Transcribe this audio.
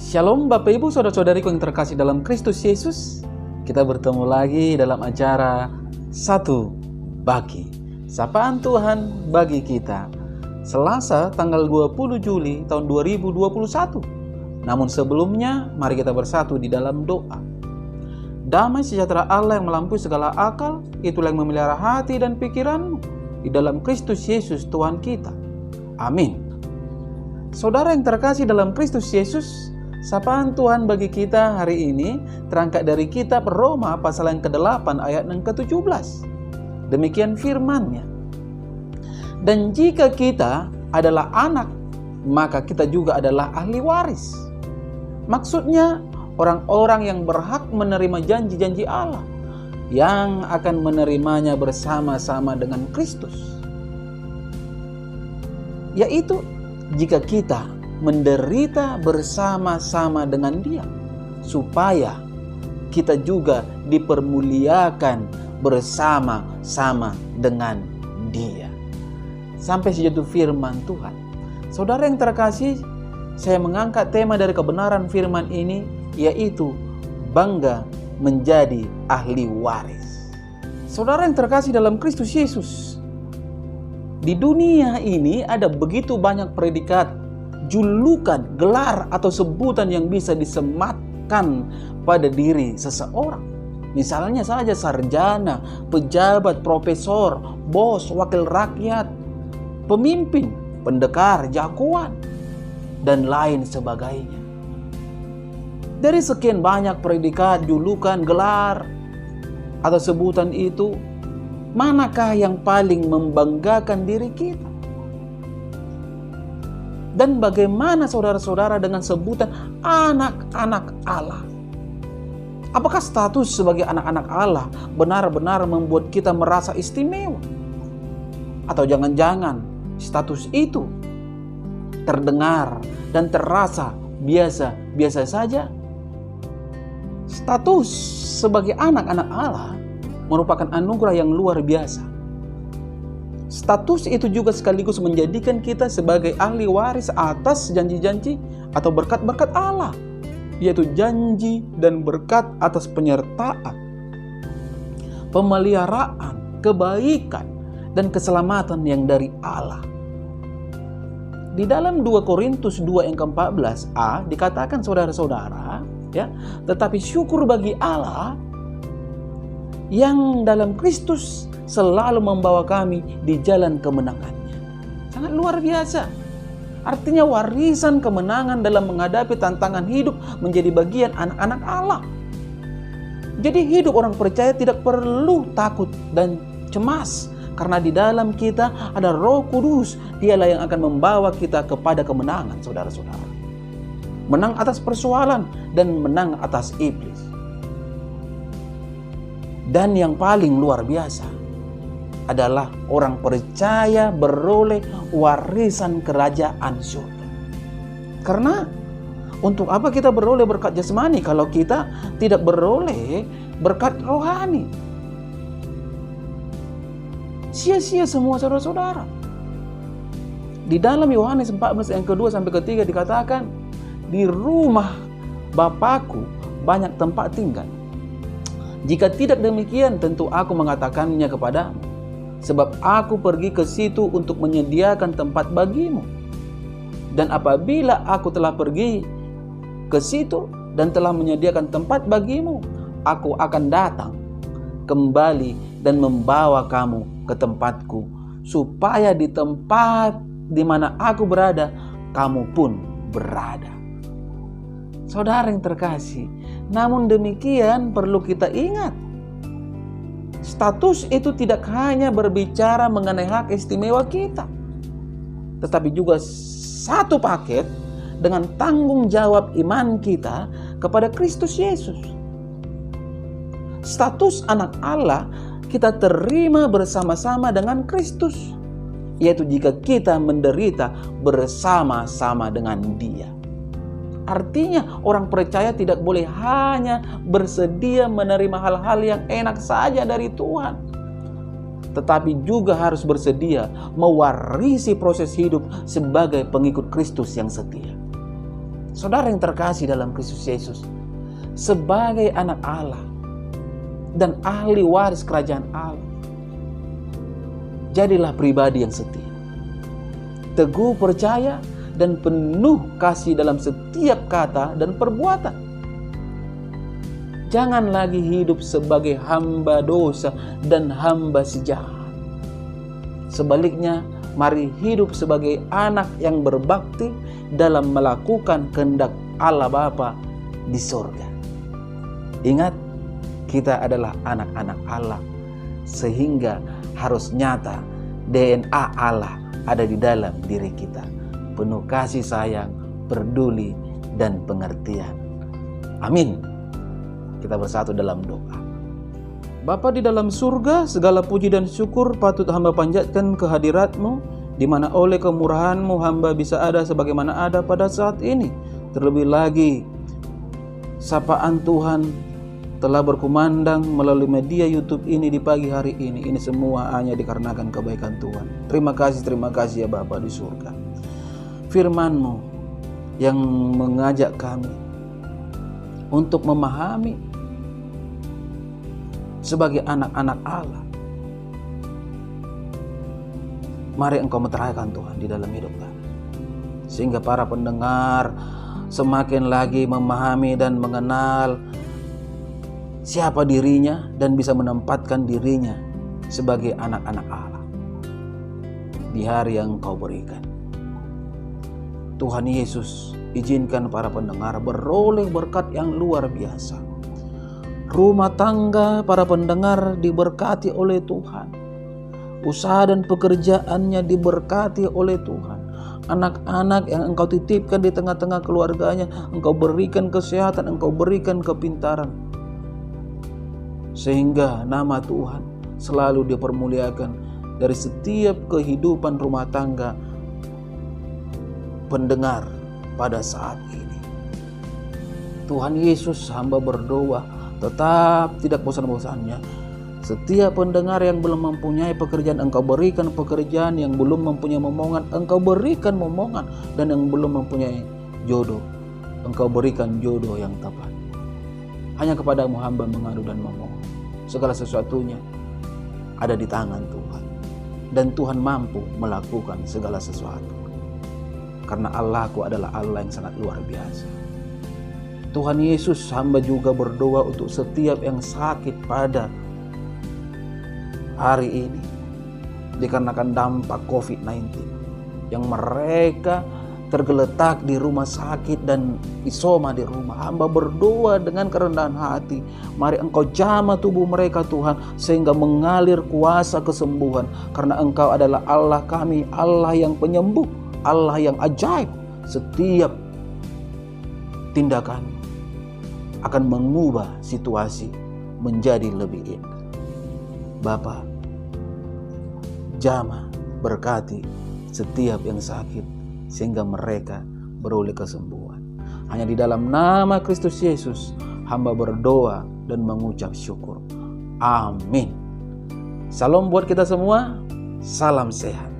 Shalom Bapak Ibu Saudara-saudariku yang terkasih dalam Kristus Yesus. Kita bertemu lagi dalam acara Satu Bagi, sapaan Tuhan bagi kita, Selasa tanggal 20 Juli tahun 2021. Namun sebelumnya mari kita bersatu di dalam doa. Damai sejahtera Allah yang melampaui segala akal, itulah yang memelihara hati dan pikiranmu di dalam Kristus Yesus Tuhan kita. Amin. Saudara yang terkasih dalam Kristus Yesus, sapaan Tuhan bagi kita hari ini terangkat dari kitab Roma pasal yang ke-8 ayat yang ke-17. Demikian firman-Nya. Dan jika kita adalah anak, maka kita juga adalah ahli waris. Maksudnya orang-orang yang berhak menerima janji-janji Allah, yang akan menerimanya bersama-sama dengan Kristus. Yaitu jika kita menderita bersama-sama dengan Dia, supaya kita juga dipermuliakan bersama-sama dengan Dia. Sampai segitu firman Tuhan. Saudara yang terkasih, saya mengangkat tema dari kebenaran firman ini, yaitu bangga menjadi ahli waris. Saudara yang terkasih dalam Kristus Yesus, di dunia ini ada begitu banyak predikat, julukan, gelar atau sebutan yang bisa disematkan pada diri seseorang. Misalnya saja sarjana, pejabat, profesor, bos, wakil rakyat, pemimpin, pendekar, jagoan, dan lain sebagainya. Dari sekian banyak predikat, julukan, gelar atau sebutan itu, manakah yang paling membanggakan diri kita? Dan bagaimana saudara-saudara dengan sebutan anak-anak Allah? Apakah status sebagai anak-anak Allah benar-benar membuat kita merasa istimewa? Atau jangan-jangan status itu terdengar dan terasa biasa-biasa saja? Status sebagai anak-anak Allah merupakan anugerah yang luar biasa. Status itu juga sekaligus menjadikan kita sebagai ahli waris atas janji-janji atau berkat-berkat Allah, yaitu janji dan berkat atas penyertaan, pemeliharaan, kebaikan, dan keselamatan yang dari Allah. Di dalam 2 Korintus 2 yang ke-14a dikatakan saudara-saudara, ya, tetapi syukur bagi Allah yang dalam Kristus selalu membawa kami di jalan kemenangannya. Sangat luar biasa. Artinya warisan kemenangan dalam menghadapi tantangan hidup menjadi bagian anak-anak Allah. Jadi hidup orang percaya tidak perlu takut dan cemas, karena di dalam kita ada Roh Kudus. Dialah yang akan membawa kita kepada kemenangan, saudara-saudara. Menang atas persoalan dan menang atas iblis. Dan yang paling luar biasa adalah orang percaya beroleh warisan kerajaan surga. Karena untuk apa kita beroleh berkat jasmani kalau kita tidak beroleh berkat rohani? Sia-sia semua saudara-saudara. Di dalam Yohanes 14 yang kedua sampai ketiga dikatakan, di rumah Bapakku banyak tempat tinggal. Jika tidak demikian, tentu aku mengatakannya kepadamu. Sebab aku pergi ke situ untuk menyediakan tempat bagimu. Dan apabila aku telah pergi ke situ dan telah menyediakan tempat bagimu, aku akan datang kembali dan membawa kamu ke tempatku, supaya di tempat di mana aku berada, kamu pun berada. Saudara yang terkasih, namun demikian perlu kita ingat, status itu tidak hanya berbicara mengenai hak istimewa kita, tetapi juga satu paket dengan tanggung jawab iman kita kepada Kristus Yesus. Status anak Allah kita terima bersama-sama dengan Kristus, yaitu jika kita menderita bersama-sama dengan Dia. Artinya orang percaya tidak boleh hanya bersedia menerima hal-hal yang enak saja dari Tuhan, tetapi juga harus bersedia mewarisi proses hidup sebagai pengikut Kristus yang setia. Saudara yang terkasih dalam Kristus Yesus, sebagai anak Allah dan ahli waris kerajaan Allah, jadilah pribadi yang setia, teguh percaya, dan penuh kasih dalam setiap kata dan perbuatan. Jangan lagi hidup sebagai hamba dosa dan hamba si jahat. Sebaliknya, mari hidup sebagai anak yang berbakti dalam melakukan kehendak Allah Bapa di surga. Ingat, kita adalah anak-anak Allah, sehingga harus nyata DNA Allah ada di dalam diri kita. Penuh kasih sayang, peduli, dan pengertian. Amin. Kita bersatu dalam doa. Bapa di dalam surga, segala puji dan syukur patut hamba panjatkan kehadirat-Mu, di mana oleh kemurahan-Mu hamba bisa ada sebagaimana ada pada saat ini. Terlebih lagi, sapaan Tuhan telah berkumandang melalui media YouTube ini di pagi hari ini. Ini semua hanya dikarenakan kebaikan Tuhan. Terima kasih ya Bapa di surga. Firman-Mu yang mengajak kami untuk memahami sebagai anak-anak Allah. Mari Engkau meteraikan Tuhan di dalam hidup kami, sehingga para pendengar semakin lagi memahami dan mengenal siapa dirinya dan bisa menempatkan dirinya sebagai anak-anak Allah di hari yang Engkau berikan. Tuhan Yesus, izinkan para pendengar beroleh berkat yang luar biasa. Rumah tangga para pendengar diberkati oleh Tuhan. Usaha dan pekerjaannya diberkati oleh Tuhan. Anak-anak yang Engkau titipkan di tengah-tengah keluarganya, Engkau berikan kesehatan, Engkau berikan kepintaran, sehingga nama Tuhan selalu dipermuliakan dari setiap kehidupan rumah tangga pendengar pada saat ini. Tuhan Yesus, hamba berdoa tetap tidak bosan-bosannya. Setiap pendengar yang belum mempunyai pekerjaan, Engkau berikan pekerjaan. Yang belum mempunyai momongan, Engkau berikan momongan. Dan yang belum mempunyai jodoh, Engkau berikan jodoh yang tepat. Hanya kepadamu hamba mengadu dan memohon. Segala sesuatunya ada di tangan Tuhan, dan Tuhan mampu melakukan segala sesuatu. Karena Allahku adalah Allah yang sangat luar biasa. Tuhan Yesus, hamba juga berdoa untuk setiap yang sakit pada hari ini dikarenakan dampak COVID-19, yang mereka tergeletak di rumah sakit dan isoma di rumah. Hamba berdoa dengan kerendahan hati, mari Engkau jamah tubuh mereka Tuhan, sehingga mengalir kuasa kesembuhan. Karena Engkau adalah Allah kami, Allah yang penyembuh, Allah yang ajaib. Setiap tindakan akan mengubah situasi menjadi lebih indah. Bapa, jamah berkati setiap yang sakit, sehingga mereka beroleh kesembuhan. Hanya di dalam nama Kristus Yesus hamba berdoa dan mengucap syukur. Amin. Salam buat kita semua. Salam sehat.